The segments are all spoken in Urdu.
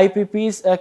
IPPs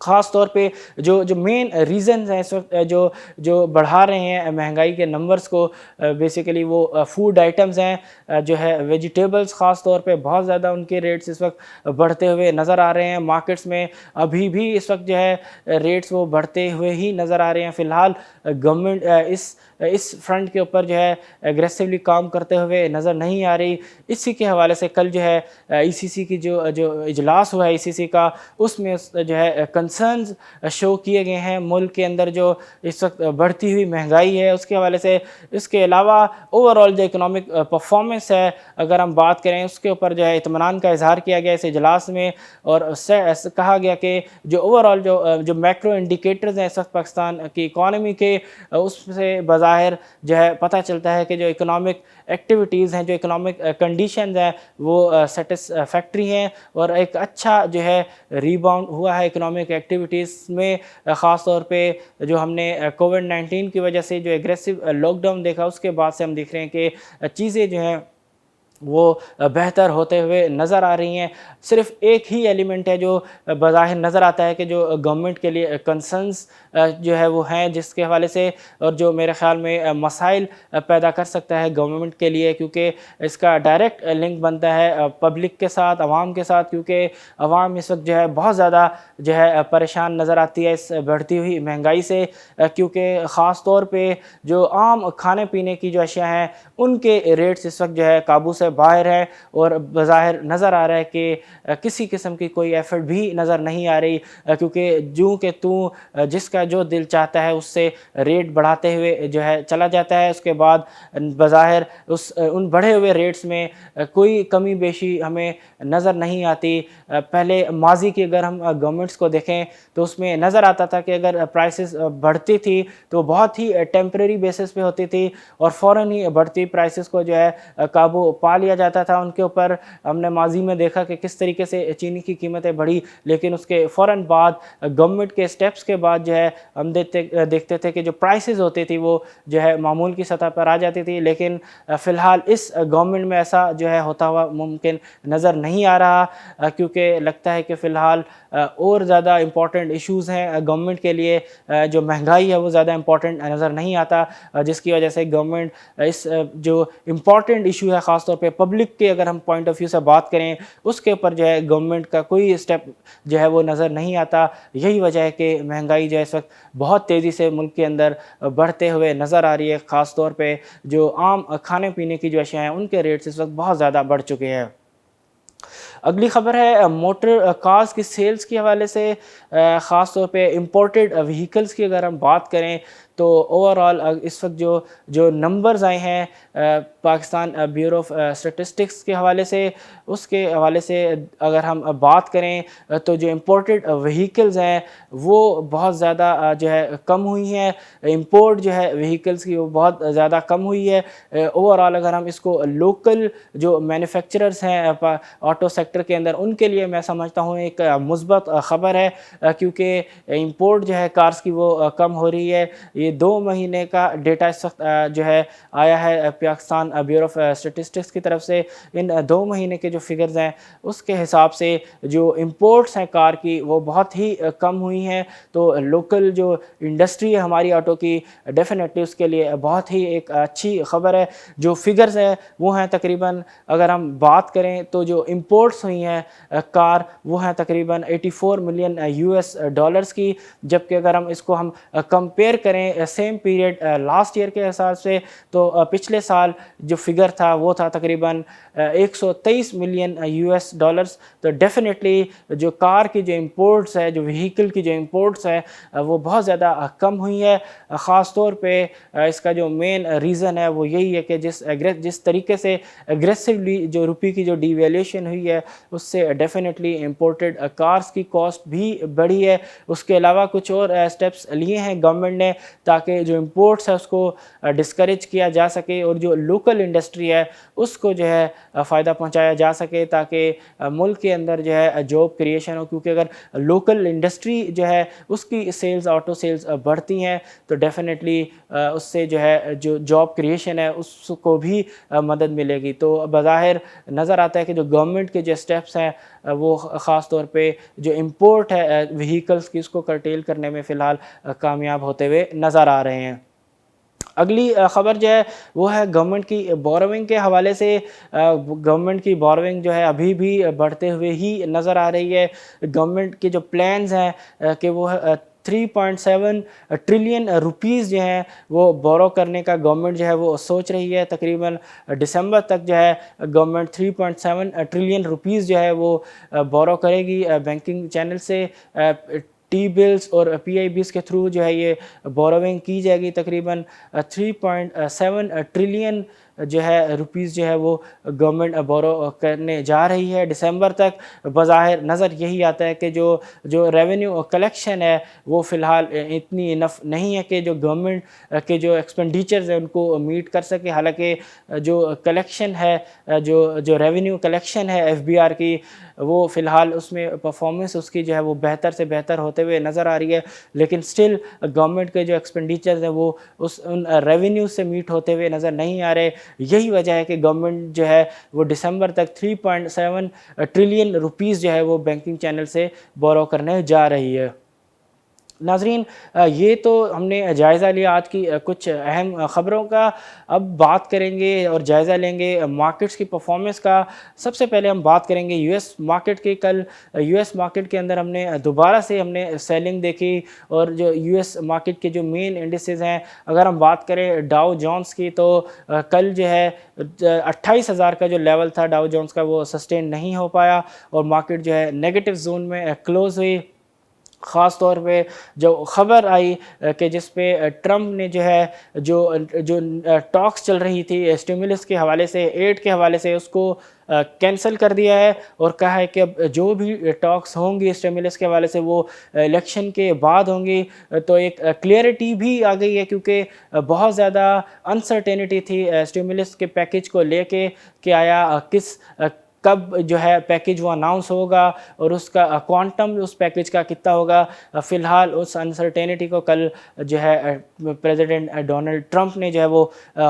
خاص طور پہ جو مین ریزنز ہیں اس وقت جو بڑھا رہے ہیں مہنگائی کے نمبرز کو، بیسیکلی وہ فوڈ آئٹمز ہیں، جو ہے ویجیٹیبلز خاص طور پہ بہت زیادہ ان کے ریٹس اس وقت بڑھتے ہوئے نظر آ رہے ہیں مارکیٹس میں. ابھی بھی اس وقت جو ہے ریٹس وہ بڑھتے ہوئے ہی نظر آ رہے ہیں. فی الحال گورنمنٹ اس فرنٹ کے اوپر جو ہے ایگریسولی کام کرتے ہوئے نظر نہیں آ رہی. اسی کے حوالے سے کل جو ہے ای سی سی کی جو اجلاس ہوا ہے ای سی سی کا، اس میں جو ہے کنسرنز شو کیے گئے ہیں ملک کے اندر جو اس وقت بڑھتی ہوئی مہنگائی ہے اس کے حوالے سے. اس کے علاوہ اوور آل جو اکنامک پرفارمنس ہے اگر ہم بات کریں، اس کے اوپر جو ہے اطمینان کا اظہار کیا گیا اس اجلاس میں، اور اس سے کہا گیا کہ جو اوور آل جو میکرو انڈیکیٹرز ہیں اس وقت پاکستان کی اکانومی کے، اس سے بظاہر جو ہے پتہ چلتا ہے کہ جو اکنامک ایکٹیویٹیز ہیں، جو اکنامک کنڈیشنز ہیں وہ سیٹسفیکٹری ہیں، اور ایک اچھا جو ہے ریباؤنڈ ہوا ہے اکنامک ایکٹیویٹیز میں. خاص طور پہ جو ہم نے کووڈ-19 کی وجہ سے جو ایگریسو لاک ڈاؤن دیکھا، اس کے بعد سے ہم دیکھ رہے ہیں کہ چیزیں جو ہیں وہ بہتر ہوتے ہوئے نظر آ رہی ہیں. صرف ایک ہی ایلیمنٹ ہے جو بظاہر نظر آتا ہے کہ جو گورنمنٹ کے لیے کنسرنز جو ہے وہ ہیں، جس کے حوالے سے اور جو میرے خیال میں مسائل پیدا کر سکتا ہے گورنمنٹ کے لیے، کیونکہ اس کا ڈائریکٹ لنک بنتا ہے پبلک کے ساتھ، عوام کے ساتھ، کیونکہ عوام اس وقت جو ہے بہت زیادہ جو ہے پریشان نظر آتی ہے اس بڑھتی ہوئی مہنگائی سے. کیونکہ خاص طور پہ جو عام کھانے پینے کی جو اشیاء ہیں ان کے ریٹس اس وقت جو ہے قابو سے باہر ہے، اور بظاہر نظر آ رہا ہے کہ کسی قسم کی کوئی ایفرٹ بھی نظر نہیں آ رہی، کیونکہ کہ جس کا جو دل چاہتا ہے اس سے ریٹ بڑھاتے ہوئے جو ہے چلا جاتا ہے. اس کے بعد بظاہر ان بڑھے ہوئے ریٹس میں کوئی کمی بیشی ہمیں نظر نہیں آتی. پہلے ماضی کی اگر ہم گورنمنٹس کو دیکھیں تو اس میں نظر آتا تھا کہ اگر پرائسز بڑھتی تھی تو بہت ہی ٹیمپریری بیسس پہ ہوتی تھی، اور فوراً ہی بڑھتی پرائسز کو جو ہے قابو پا لیا جاتا تھا ان کے اوپر. ہم نے ماضی میں دیکھا کہ کس طریقے سے چینی کی قیمتیں بڑھی، لیکن اس کے فوراً بعد گورنمنٹ کے سٹیپس کے بعد جو ہے ہم دیکھتے تھے کہ جو پرائسز ہوتی تھی وہ جو ہے معمول کی سطح پر آ جاتی تھی. لیکن فی الحال اس گورنمنٹ میں ایسا جو ہے ہوتا ہوا ممکن نظر نہیں آ رہا، کیونکہ لگتا ہے کہ فی الحال اور زیادہ امپورٹنٹ ایشوز ہیں گورنمنٹ کے لیے. جو مہنگائی ہے وہ زیادہ امپورٹنٹ نظر نہیں آتا، جس کی وجہ سے گورنمنٹ اس جو امپورٹنٹ ایشو ہے خاص طور پہ پبلک کے اگر ہم پوائنٹ آف ویو سے بات کریں، اس کے اوپر جو ہے گورنمنٹ کا کوئی اسٹیپ جو ہے وہ نظر نہیں آتا. یہی وجہ ہے کہ مہنگائی جو ہے اس وقت بہت تیزی سے ملک کے اندر بڑھتے ہوئے نظر آ رہی ہے. خاص طور پہ جو عام کھانے پینے کی جو اشیاء ہیں ان کے ریٹس اس وقت بہت زیادہ بڑھ چکے ہیں. اگلی خبر ہے موٹر کارز کی سیلز کے حوالے سے. خاص طور پہ امپورٹڈ وہیکلز کی اگر ہم بات کریں تو اوور آل اس وقت جو نمبرز آئے ہیں پاکستان بیورو آف اسٹیٹسٹکس کے حوالے سے، اس کے حوالے سے اگر ہم بات کریں تو جو امپورٹڈ وہیکلز ہیں وہ بہت زیادہ جو ہے کم ہوئی ہیں. امپورٹ جو ہے وہیکلز کی وہ بہت زیادہ کم ہوئی ہے. اوور آل اگر ہم اس کو لوکل جو مینوفیکچررز ہیں آٹو سیکٹر کے اندر، ان کے لیے میں سمجھتا ہوں ایک مثبت خبر ہے، کیونکہ امپورٹ جو ہے کارز کی وہ کم ہو رہی ہے. یہ 2 مہینے کا ڈیٹا اس وقت جو ہے آیا ہے پاکستان بیورو آف اسٹیٹسٹکس کی طرف سے. ان 2 مہینے کے جو فگرز ہیں اس کے حساب سے جو امپورٹس ہیں کار کی وہ بہت ہی کم ہوئی ہیں. تو لوکل جو انڈسٹری ہے ہماری آٹو کی، ڈیفینیٹلی اس کے لیے بہت ہی ایک اچھی خبر ہے. جو فگرز ہیں وہ ہیں تقریباً اگر ہم بات کریں تو جو امپورٹس ہوئی ہیں کار وہ ہیں تقریباً 84 ملین US ڈالرز کی، جبکہ اگر ہم اس کو کمپیئر کریں سیم پیریڈ لاسٹ ایئر کے حساب سے تو پچھلے سال جو فگر تھا وہ تھا تقریباً 123 ملین US ڈالرز. تو ڈیفینیٹلی جو کار کی جو امپورٹس ہے، جو وہیکل کی جو امپورٹس ہے وہ بہت زیادہ کم ہوئی ہے. خاص طور پہ اس کا جو مین ریزن ہے وہ یہی ہے کہ جس طریقے سے ایگریسولی جو روپی کی جو ڈی ویلیویشن ہوئی ہے اس سے ڈیفینیٹلی امپورٹڈ کارز کی کاسٹ بھی بڑھی ہے. اس کے علاوہ کچھ اور اسٹیپس لیے ہیں گورنمنٹ نے تاکہ جو امپورٹس ہے اس کو ڈسکریج کیا جا سکے اور جو لوکل انڈسٹری ہے اس کو جو ہے فائدہ پہنچایا جا سکے، تاکہ ملک کے اندر جو ہے جاب کریشن ہو. کیونکہ اگر لوکل انڈسٹری جو ہے اس کی سیلز، آٹو سیلز بڑھتی ہیں تو ڈیفینیٹلی اس سے جو ہے جو جاب کریشن ہے اس کو بھی مدد ملے گی. تو بظاہر نظر آتا ہے کہ جو گورنمنٹ کے جو سٹیپس ہیں وہ خاص طور پہ جو امپورٹ ہے وہیکلس کی اس کو کرٹیل کرنے میں فی الحال کامیاب ہوتے ہوئے نظر آ رہے ہیں۔ اگلی خبر جو ہے وہ ہے گورنمنٹ کی بوروئنگ کے حوالے سے۔ گورنمنٹ کی بوروئنگ جو ہے ابھی بھی بڑھتے ہوئے ہی نظر آ رہی ہے۔ گورنمنٹ کے جو پلانز ہیں کہ وہ 3.7 ٹریلین روپیز جو ہیں وہ بورو کرنے کا گورنمنٹ جو ہے وہ سوچ رہی ہے۔ تقریباً ڈسمبر تک جو ہے گورنمنٹ 3.7 ٹریلین روپیز جو ہے وہ بورو کرے گی بینکنگ چینل سے۔ ٹی بلز اور پی آئی بیز کے تھرو جو ہے یہ بوروئنگ کی جائے گی۔ تقریباً 3.7 ٹریلین جو ہے روپیز جو ہے وہ گورنمنٹ بورو کرنے جا رہی ہے ڈسمبر تک۔ بظاہر نظر یہی آتا ہے کہ جو ریونیو کلیکشن ہے وہ فی الحال اتنی انف نہیں ہے کہ جو گورنمنٹ کے جو ایکسپینڈیچرز ہیں ان کو میٹ کر سکے۔ حالانکہ جو کلیکشن ہے جو ریونیو کلیکشن ہے ایف بی آر کی وہ فی الحال اس میں پرفارمنس اس کی جو ہے وہ بہتر سے بہتر ہوتے ہوئے نظر آ رہی ہے، لیکن سٹل گورنمنٹ کے جو ایکسپینڈیچرز ہیں وہ ان ریونیو سے میٹ ہوتے ہوئے نظر نہیں آ رہے۔ یہی وجہ ہے کہ گورنمنٹ جو ہے وہ ڈسمبر تک 3.7 ٹریلین روپیز جو ہے وہ بینکنگ چینل سے بورو کرنے جا رہی ہے۔ ناظرین یہ تو ہم نے جائزہ لیا آج کی کچھ اہم خبروں کا۔ اب بات کریں گے اور جائزہ لیں گے مارکیٹس کی پرفارمنس کا۔ سب سے پہلے ہم بات کریں گے یو ایس مارکیٹ کی۔ کل یو ایس مارکیٹ کے اندر ہم نے دوبارہ سے سیلنگ دیکھی، اور جو یو ایس مارکیٹ کے جو مین انڈیسز ہیں اگر ہم بات کریں ڈاؤ جونز کی تو کل جو ہے 28,000 کا جو لیول تھا ڈاؤ جونز کا وہ سسٹین نہیں ہو پایا، اور مارکیٹ جو ہے نیگیٹو زون میں کلوز ہوئی۔ خاص طور پہ جو خبر آئی کہ جس پہ ٹرمپ نے جو ہے جو ٹاکس چل رہی تھی اسٹیمولس کے حوالے سے، ایڈ کے حوالے سے، اس کو کینسل کر دیا ہے، اور کہا ہے کہ اب جو بھی ٹاکس ہوں گی اسٹیمولس کے حوالے سے وہ الیکشن کے بعد ہوں گی۔ تو ایک کلیئرٹی بھی آ گئی ہے، کیونکہ بہت زیادہ انسرٹینٹی تھی اسٹیمولس کے پیکج کو لے کے کہ آیا کب جو ہے پیکج وہ اناؤنس ہوگا اور اس کا کوانٹم اس پیکج کا کتنا ہوگا۔ فی الحال اس انسرٹینٹی کو کل جو ہے پریزیڈنٹ ڈونلڈ ٹرمپ نے جو ہے وہ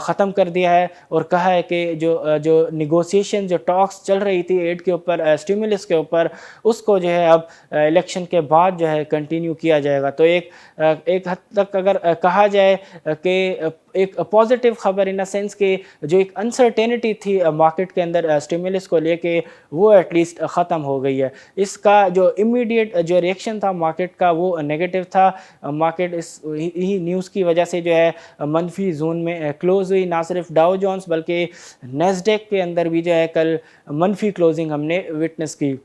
ختم کر دیا ہے، اور کہا ہے کہ جو نیگوسیشن جو ٹاکس چل رہی تھی ایڈ کے اوپر اسٹیمولس کے اوپر، اس کو جو ہے اب الیکشن کے بعد جو ہے کنٹینیو کیا جائے گا۔ تو ایک حد تک اگر کہا جائے کہ ایک پازیٹیو خبر ان سینس کہ جو ایک انسرٹینٹی تھی مارکیٹ کے اندر اسٹیمولس کو لے کے وہ ایٹ لیسٹ ختم ہو گئی ہے۔ اس کا جو امیڈیٹ جو ریئیکشن تھا مارکیٹ کا وہ نیگیٹو تھا۔ مارکیٹ اس ہی نیوز کی وجہ سے جو ہے منفی زون میں کلوز ہوئی۔ نہ صرف ڈاؤ جونز بلکہ نیسڈیک کے اندر بھی جو ہے کل منفی کلوزنگ ہم نے وٹنس کی۔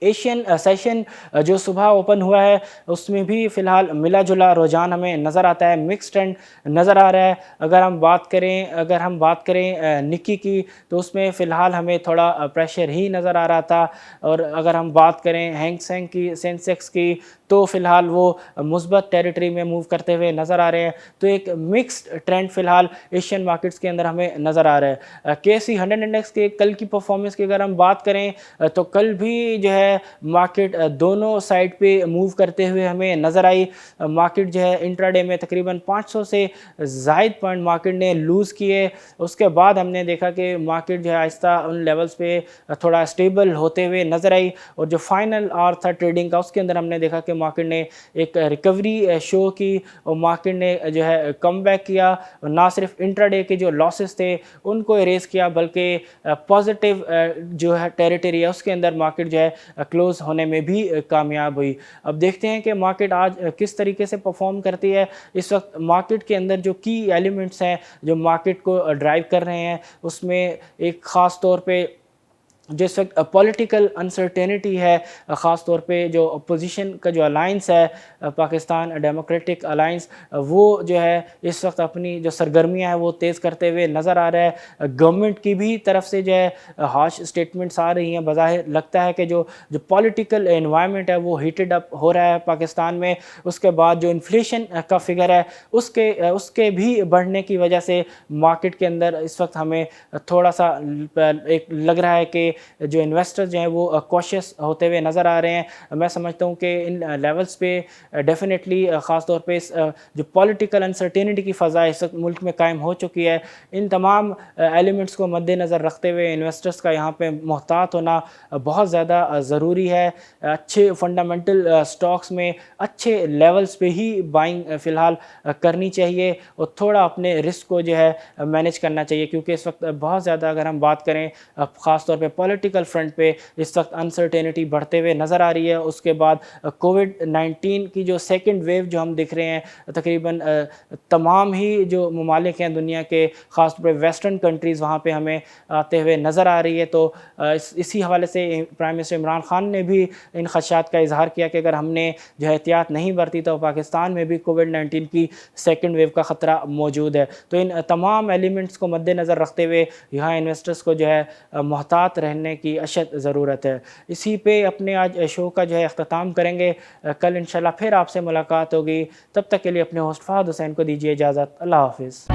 ایشین سیشن جو صبح اوپن ہوا ہے اس میں بھی فی الحال ملا جلا رجحان ہمیں نظر آتا ہے، مکس ٹرینڈ نظر آ رہا ہے۔ اگر ہم بات کریں نکی کی تو اس میں فی الحال ہمیں تھوڑا پریشر ہی نظر آ رہا تھا، اور اگر ہم بات کریں ہینگ سینگ کی، سینسیکس کی، تو فی الحال وہ مثبت ٹیریٹری میں موو کرتے ہوئے نظر آ رہے ہیں۔ تو ایک مکسڈ ٹرینڈ فی الحال ایشین مارکیٹس کے اندر ہمیں نظر آ رہا ہے۔ KSE 100 انڈیکس کے کل کی پرفارمنس کی اگر ہم بات کریں تو کل بھی جو ہے مارکیٹ دونوں سائڈ پہ موو کرتے ہوئے ہمیں نظر آئی۔ مارکیٹ جو ہے انٹراڈے میں تقریباً 500 سے زائد پوائنٹ مارکیٹ نے لوز کیے۔ اس کے بعد ہم نے دیکھا کہ مارکیٹ جو ہے آہستہ ان لیولز پہ تھوڑا اسٹیبل ہوتے ہوئے نظر آئی، اور جو فائنل آور تھا ٹریڈنگ کا اس کے اندر ہم نے دیکھا کہ مارکیٹ نے ایک ریکوری شو کی، اور مارکیٹ نے جو ہے کم بیک کیا، نہ صرف انٹراڈے کے جو لاسز تھے ان کو اریز کیا بلکہ پازیٹیو جو ہے ٹیریٹری ہے اس کے اندر مارکیٹ جو ہے کلوز ہونے میں بھی کامیاب ہوئی۔ اب دیکھتے ہیں کہ مارکیٹ آج کس طریقے سے پرفارم کرتی ہے۔ اس وقت مارکیٹ کے اندر جو کی ایلیمنٹس ہیں جو مارکیٹ کو ڈرائیو کر رہے ہیں اس میں ایک خاص طور پہ جس وقت پولیٹیکل انسرٹینٹی ہے، خاص طور پہ جو اپوزیشن کا جو الائنس ہے پاکستان ڈیموکریٹک الائنس، وہ جو ہے اس وقت اپنی جو سرگرمیاں ہیں وہ تیز کرتے ہوئے نظر آ رہا ہے۔ گورنمنٹ کی بھی طرف سے جو ہے ہارش اسٹیٹمنٹس آ رہی ہیں۔ بظاہر لگتا ہے کہ جو پولیٹیکل انوائرمنٹ ہے وہ ہیٹڈ اپ ہو رہا ہے پاکستان میں۔ اس کے بعد جو انفلیشن کا فگر ہے اس کے بھی بڑھنے کی وجہ سے مارکیٹ کے اندر اس وقت ہمیں تھوڑا سا ایک لگ رہا ہے کہ جو انویسٹر جو ہیں وہ کوشش ہوتے ہوئے نظر آ رہے ہیں۔ میں سمجھتا ہوں کہ ان لیولز پہ ڈیفینیٹلی خاص طور پہ جو پولیٹیکل انسرٹینٹی کی فضا اس وقت ملک میں قائم ہو چکی ہے، ان تمام ایلیمنٹس کو مد نظر رکھتے ہوئے انویسٹرز کا یہاں پہ محتاط ہونا بہت زیادہ ضروری ہے۔ اچھے فنڈامنٹل سٹاکس میں اچھے لیولز پہ ہی بائنگ فی الحال کرنی چاہیے، اور تھوڑا اپنے رسک کو جو ہے مینیج کرنا چاہیے، کیونکہ اس وقت بہت زیادہ اگر ہم بات کریں خاص طور پہ پولیٹیکل فرنٹ پہ اس وقت انسرٹینٹی بڑھتے ہوئے نظر آ رہی ہے۔ اس کے بعد کووڈ-19 کی جو سیکنڈ ویو جو ہم دیکھ رہے ہیں، تقریباً تمام ہی جو ممالک ہیں دنیا کے، خاص طور پہ ویسٹرن کنٹریز وہاں پہ ہمیں آتے ہوئے نظر آ رہی ہے۔ تو اسی حوالے سے پرائم منسٹر عمران خان نے بھی ان خدشات کا اظہار کیا کہ اگر ہم نے جو ہے احتیاط نہیں برتی تو پاکستان میں بھی کووڈ-19 کی سیکنڈ ویو کا خطرہ موجود ہے۔ تو ان تمام ایلیمنٹس کو مد نظر رکھتے ہوئے یہاں انویسٹرز کو جو ہے محتاط رہنے کی اشد ضرورت ہے۔ اسی پہ اپنے آج شو کا جو ہے اختتام کریں گے۔ کل انشاءاللہ پھر آپ سے ملاقات ہوگی، تب تک کے لیے اپنے ہوسٹ فہد حسین کو دیجیے اجازت۔ اللہ حافظ۔